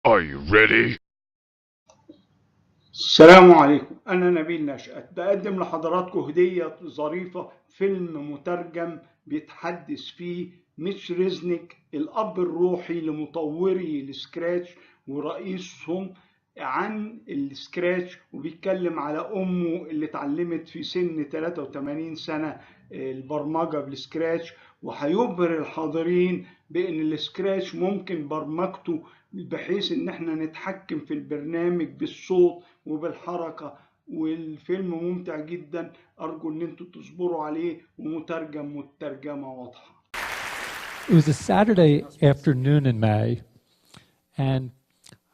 Are you ready? السلام عليكم. أنا نبيل نشأت بقدم لحضراتكم هدية ظريفة، فيلم مترجم بيتحدث فيه ميتش ريزنيك الأب الروحي لمطوري السكراتش ورئيسهم عن السكراتش، وبيتكلم على أمه اللي اتعلمت في سن 83 سنة البرمجة بالسكراتش، وهيبهر الحاضرين بأن السكراتش ممكن برمجته بحيث ان احنا نتحكم في البرنامج بالصوت وبالحركة، والفيلم ممتع جدا. ارجو ان انتوا تصبروا عليه، ومترجم مترجمة واضحة. It was a Saturday afternoon in May, and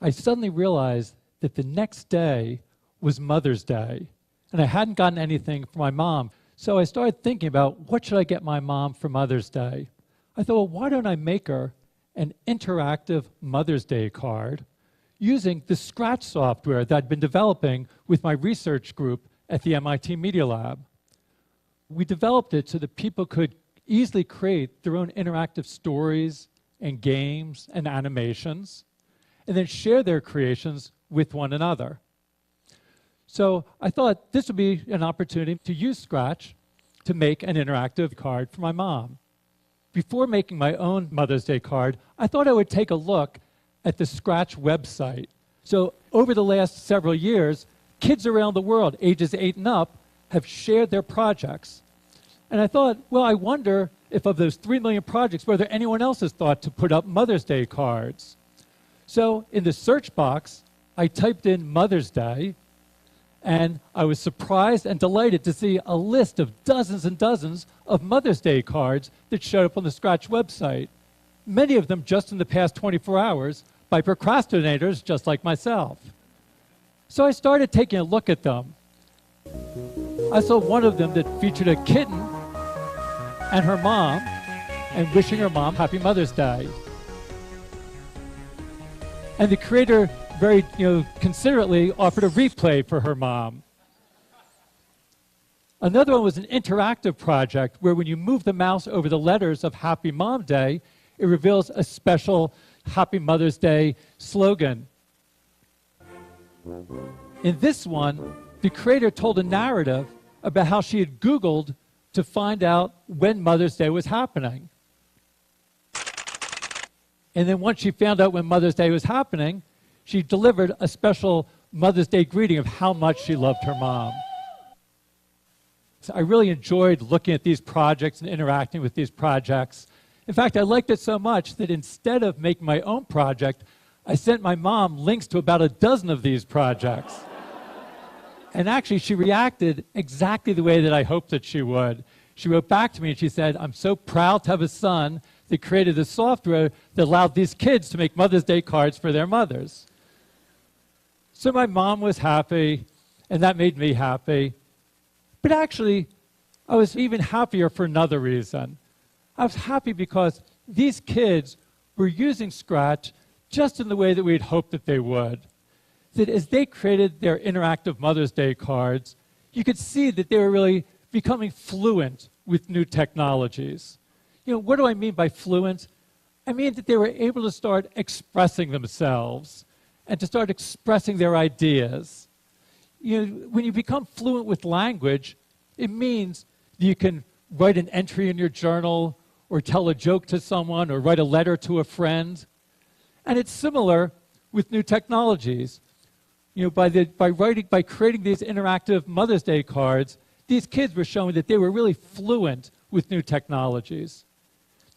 I suddenly realized that the next day was Mother's Day, and I hadn't gotten anything for my mom. So I started thinking about, what should I get my mom for Mother's Day? I thought, well, why don't I make her an interactive Mother's Day card using the Scratch software that I'd been developing with my research group at the MIT Media Lab. We developed it so that people could easily create their own interactive stories and games and animations, and then share their creations with one another. So I thought this would be an opportunity to use Scratch to make an interactive card for my mom. Before making my own Mother's Day card, I thought I would take a look at the Scratch website. So over the last several years, kids around the world, ages 8 and up, have shared their projects. And I thought, well, I wonder if of those 3 million projects, whether anyone else has thought to put up Mother's Day cards. So in the search box, I typed in Mother's Day, and I was surprised and delighted to see a list of dozens and dozens of Mother's Day cards that showed up on the Scratch website, many of them just in the past 24 hours by procrastinators just like myself. So I started taking a look at them. I saw one of them that featured a kitten and her mom and wishing her mom Happy Mother's Day. And the creator very considerately offered a replay for her mom. Another one was an interactive project where when you move the mouse over the letters of Happy Mom Day, it reveals a special Happy Mother's Day slogan. In this one, the creator told a narrative about how she had Googled to find out when Mother's Day was happening. And then once she found out when Mother's Day was happening, she delivered a special Mother's Day greeting of how much she loved her mom. So I really enjoyed looking at these projects and interacting with these projects. In fact, I liked it so much that instead of making my own project, I sent my mom links to about a dozen of these projects. And actually, she reacted exactly the way that I hoped that she would. She wrote back to me and she said, "I'm so proud to have a son that created a software that allowed these kids to make Mother's Day cards for their mothers." So my mom was happy, and that made me happy. But actually, I was even happier for another reason. I was happy because these kids were using Scratch just in the way that we had hoped that they would. That as they created their interactive Mother's Day cards, you could see that they were really becoming fluent with new technologies. What do I mean by fluent? I mean that they were able to start expressing themselves and to start expressing their ideas. When you become fluent with language, it means that you can write an entry in your journal or tell a joke to someone or write a letter to a friend. And it's similar with new technologies. By creating these interactive Mother's Day cards, these kids were showing that they were really fluent with new technologies.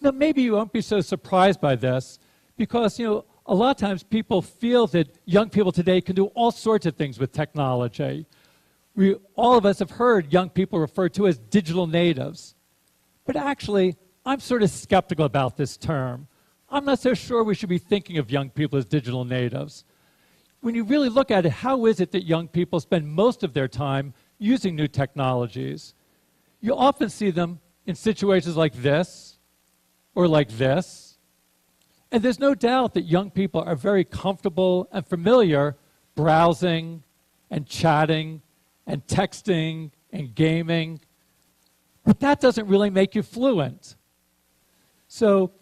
Now, maybe you won't be so surprised by this because, a lot of times people feel that young people today can do all sorts of things with technology. All of us have heard young people referred to as digital natives. But actually, I'm sort of skeptical about this term. I'm not so sure we should be thinking of young people as digital natives. When you really look at it, how is it that young people spend most of their time using new technologies? You often see them in situations like this or like this. And there's no doubt that young people are very comfortable and familiar browsing and chatting and texting and gaming. But that doesn't really make you fluent. So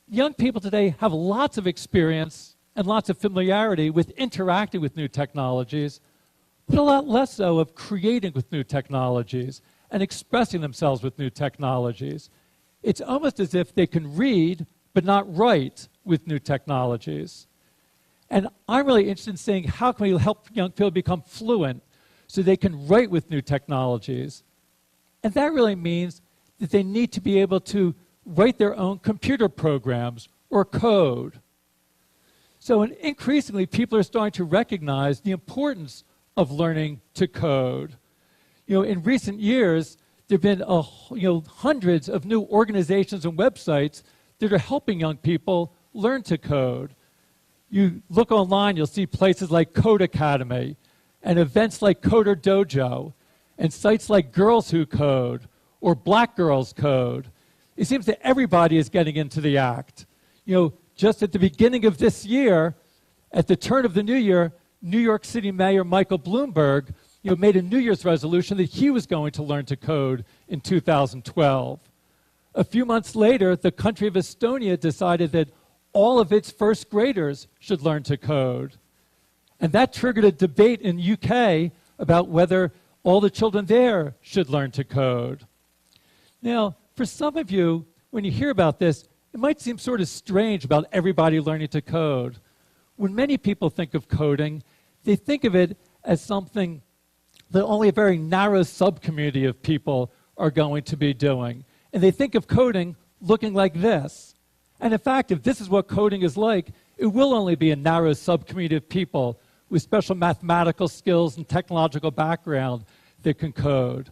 young people today have lots of experience and lots of familiarity with interacting with new technologies, but a lot less so of creating with new technologies and expressing themselves with new technologies. It's almost as if they can read but not write with new technologies. And I'm really interested in saying, how can we help young people become fluent so they can write with new technologies? And that really means that they need to be able to write their own computer programs or code. So increasingly, people are starting to recognize the importance of learning to code. In recent years, there have been hundreds of new organizations and websites that are helping young people learn to code. You look online, you'll see places like Code Academy and events like Coder Dojo and sites like Girls Who Code or Black Girls Code. It seems that everybody is getting into the act. Just at the beginning of this year, at the turn of the new year, New York City Mayor Michael Bloomberg made a New Year's resolution that he was going to learn to code in 2012. A few months later, the country of Estonia decided that all of its first graders should learn to code. And that triggered a debate in the UK about whether all the children there should learn to code. Now, for some of you, when you hear about this, it might seem sort of strange about everybody learning to code. When many people think of coding, they think of it as something that only a very narrow subcommunity of people are going to be doing. And they think of coding looking like this. And in fact, if this is what coding is like, it will only be a narrow subcommunity of people with special mathematical skills and technological background that can code.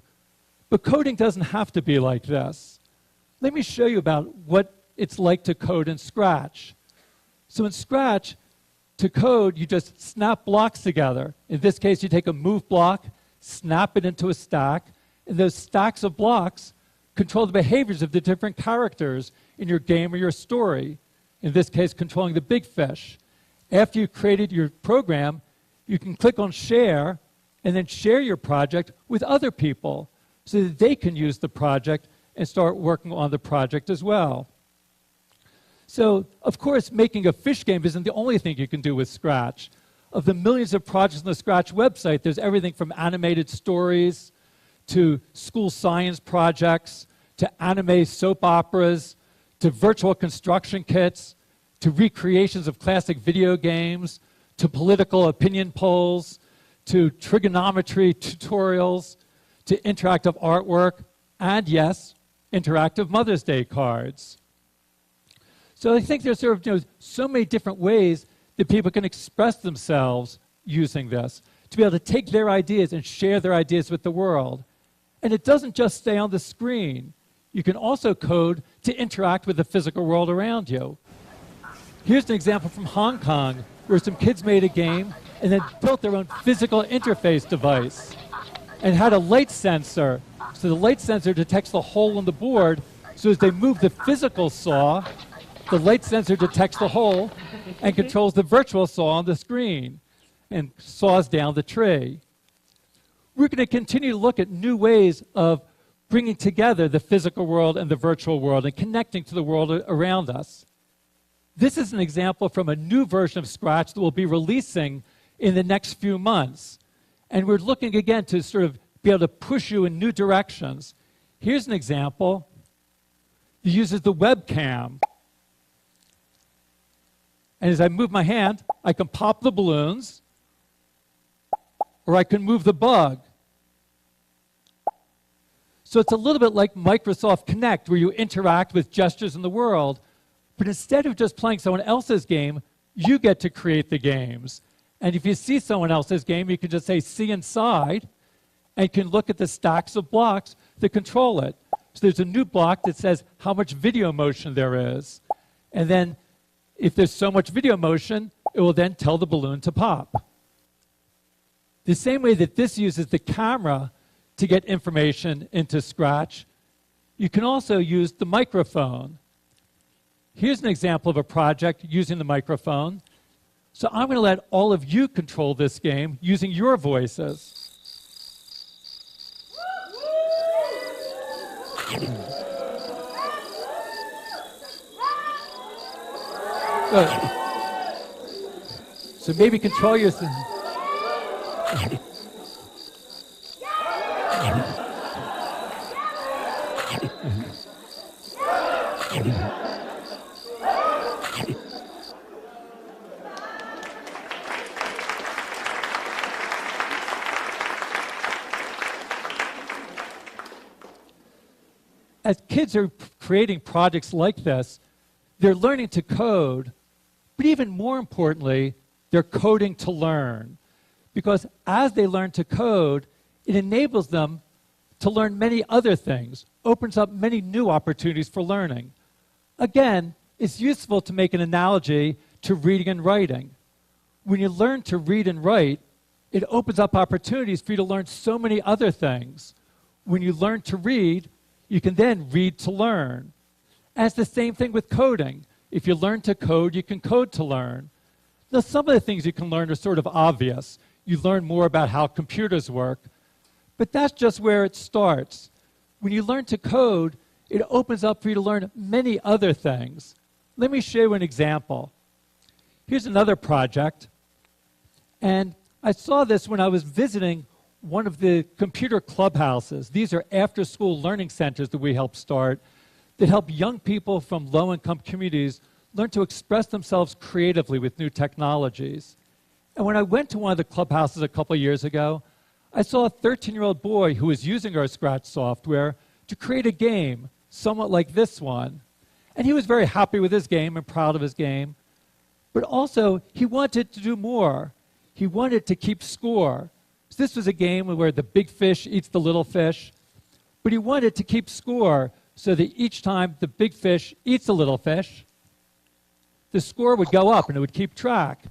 But coding doesn't have to be like this. Let me show you about what it's like to code in Scratch. So in Scratch, to code, you just snap blocks together. In this case, you take a move block, snap it into a stack, and those stacks of blocks control the behaviors of the different characters in your game or your story. In this case, controlling the big fish. After you've created your program, you can click on Share and then share your project with other people so that they can use the project and start working on the project as well. So, of course, making a fish game isn't the only thing you can do with Scratch. Of the millions of projects on the Scratch website, there's everything from animated stories to school science projects to anime soap operas to virtual construction kits to recreations of classic video games to political opinion polls to trigonometry tutorials to interactive artwork and, yes, interactive Mother's Day cards. So I think there's sort of so many different ways that people can express themselves using this, to be able to take their ideas and share their ideas with the world. And it doesn't just stay on the screen. You can also code to interact with the physical world around you. Here's an example from Hong Kong where some kids made a game and then built their own physical interface device and had a light sensor. So the light sensor detects the hole in the board, so as they move the physical saw, the light sensor detects the hole and controls the virtual saw on the screen and saws down the tree. We're going to continue to look at new ways of bringing together the physical world and the virtual world and connecting to the world around us. This is an example from a new version of Scratch that we'll be releasing in the next few months. And we're looking again to sort of be able to push you in new directions. Here's an example that uses the webcam. And as I move my hand, I can pop the balloons, or I can move the bug. So it's a little bit like Microsoft Connect, where you interact with gestures in the world, but instead of just playing someone else's game, you get to create the games. And if you see someone else's game, you can just say, see inside, and you can look at the stacks of blocks that control it. So there's a new block that says how much video motion there is. And then if there's so much video motion, it will then tell the balloon to pop. The same way that this uses the camera to get information into Scratch, you can also use the microphone. Here's an example of a project using the microphone. So I'm going to let all of you control this game using your voices. So maybe control your... As kids are creating projects like this, they're learning to code, but even more importantly, they're coding to learn. Because as they learn to code, it enables them to learn many other things, opens up many new opportunities for learning. Again, it's useful to make an analogy to reading and writing. When you learn to read and write, it opens up opportunities for you to learn so many other things. When you learn to read, you can then read to learn. And it's the same thing with coding. If you learn to code, you can code to learn. Now, some of the things you can learn are sort of obvious. You learn more about how computers work, but that's just where it starts. When you learn to code, it opens up for you to learn many other things. Let me show you an example. Here's another project, and I saw this when I was visiting one of the computer clubhouses. These are after-school learning centers that we help start that help young people from low-income communities learn to express themselves creatively with new technologies. And when I went to one of the clubhouses a couple of years ago, I saw a 13-year-old boy who was using our Scratch software to create a game somewhat like this one. And he was very happy with his game and proud of his game. But also, he wanted to do more. He wanted to keep score. So this was a game where the big fish eats the little fish. But he wanted to keep score so that each time the big fish eats the little fish, the score would go up and it would keep track.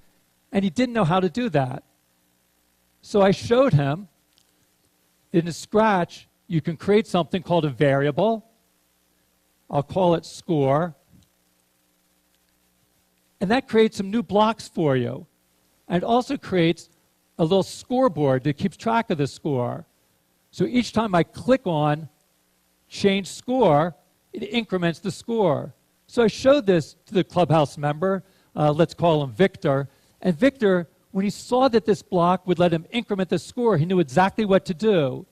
And he didn't know how to do that. So I showed him that in Scratch, you can create something called a variable. I'll call it score. And that creates some new blocks for you. And it also creates a little scoreboard that keeps track of the score. So each time I click on change score, it increments the score. So I showed this to the clubhouse member. Let's call him Victor. And Victor, when he saw that this block would let him increment the score, he knew exactly what to do.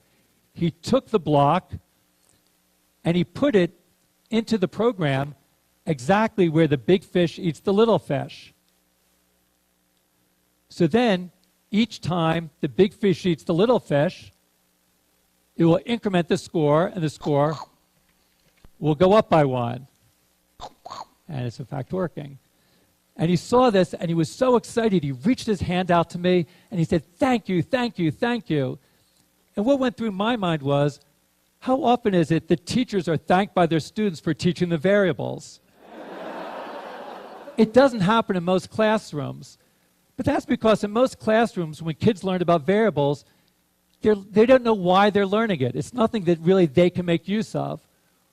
He took the block and he put it into the program exactly where the big fish eats the little fish. So then, each time the big fish eats the little fish, it will increment the score, and the score will go up by 1. And it's in fact working. And he saw this, and he was so excited, he reached his hand out to me, and he said, "Thank you, thank you, thank you." And what went through my mind was, how often is it that teachers are thanked by their students for teaching the variables? It doesn't happen in most classrooms. But that's because in most classrooms, when kids learn about variables, they don't know why they're learning it. It's nothing that really they can make use of.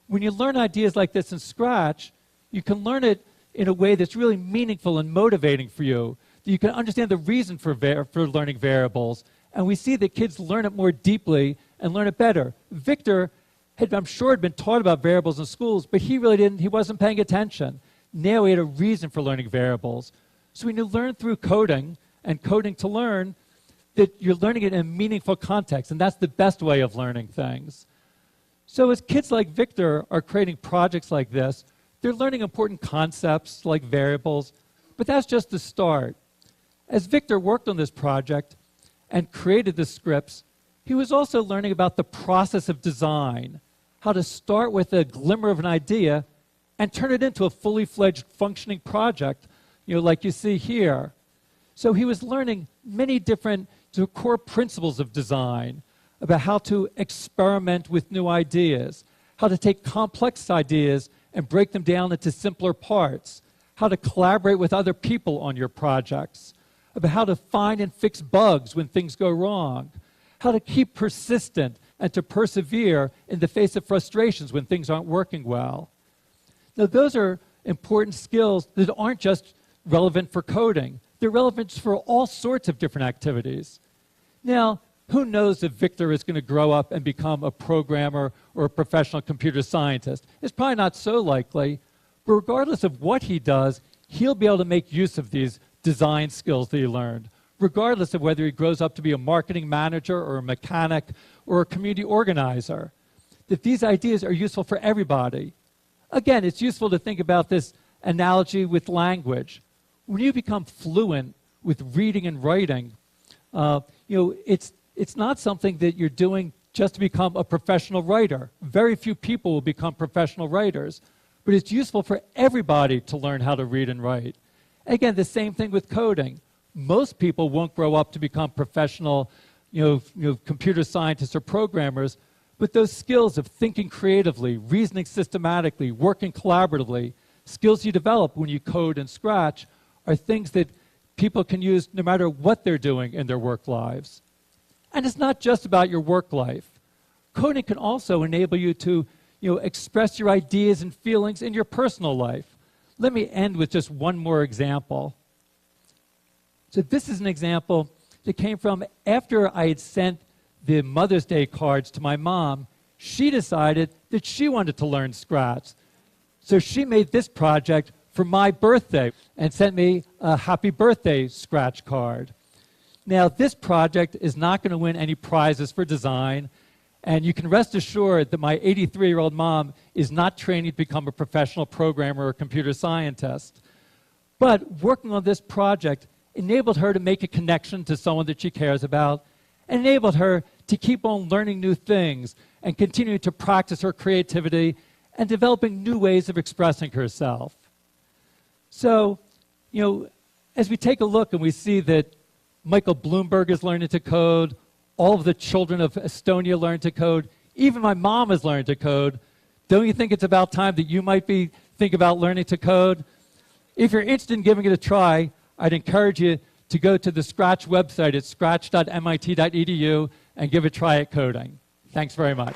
When you learn ideas like this in Scratch, you can learn it in a way that's really meaningful and motivating for you. That you can understand the reason for learning variables. And we see that kids learn it more deeply and learn it better. Victor I'm sure had been taught about variables in schools, but he really didn't. He wasn't paying attention. Now he had a reason for learning variables. So when you learn through coding and coding to learn, that you're learning it in a meaningful context, and that's the best way of learning things. So as kids like Victor are creating projects like this, they're learning important concepts like variables, but that's just the start. As Victor worked on this project and created the scripts, he was also learning about the process of design, how to start with a glimmer of an idea and turn it into a fully fledged functioning project, like you see here. So he was learning many different core principles of design, about how to experiment with new ideas, how to take complex ideas and break them down into simpler parts, how to collaborate with other people on your projects, about how to find and fix bugs when things go wrong, how to keep persistent and to persevere in the face of frustrations when things aren't working well. Now, those are important skills that aren't just relevant for coding. They're relevant for all sorts of different activities. Now, who knows if Victor is going to grow up and become a programmer or a professional computer scientist? It's probably not so likely, but regardless of what he does, he'll be able to make use of these design skills that he learned, regardless of whether he grows up to be a marketing manager or a mechanic or a community organizer. That these ideas are useful for everybody. Again, it's useful to think about this analogy with language. When you become fluent with reading and writing, it's not something that you're doing just to become a professional writer. Very few people will become professional writers, but it's useful for everybody to learn how to read and write. Again, the same thing with coding. Most people won't grow up to become professional, computer scientists or programmers, but those skills of thinking creatively, reasoning systematically, working collaboratively, skills you develop when you code in Scratch are things that people can use no matter what they're doing in their work lives. And it's not just about your work life. Coding can also enable you to express your ideas and feelings in your personal life. Let me end with just one more example. So this is an example that came from after I had sent the Mother's Day cards to my mom. She decided that she wanted to learn Scratch. So she made this project for my birthday and sent me a happy birthday Scratch card. Now, this project is not going to win any prizes for design, and you can rest assured that my 83-year-old mom is not training to become a professional programmer or computer scientist. But working on this project enabled her to make a connection to someone that she cares about, and enabled her to keep on learning new things and continue to practice her creativity and developing new ways of expressing herself. So, as we take a look and we see that Michael Bloomberg is learning to code, all of the children of Estonia learn to code, even my mom has learned to code, don't you think it's about time that you might think about learning to code? If you're interested in giving it a try, I'd encourage you to go to the Scratch website at scratch.mit.edu and give a try at coding. Thanks very much.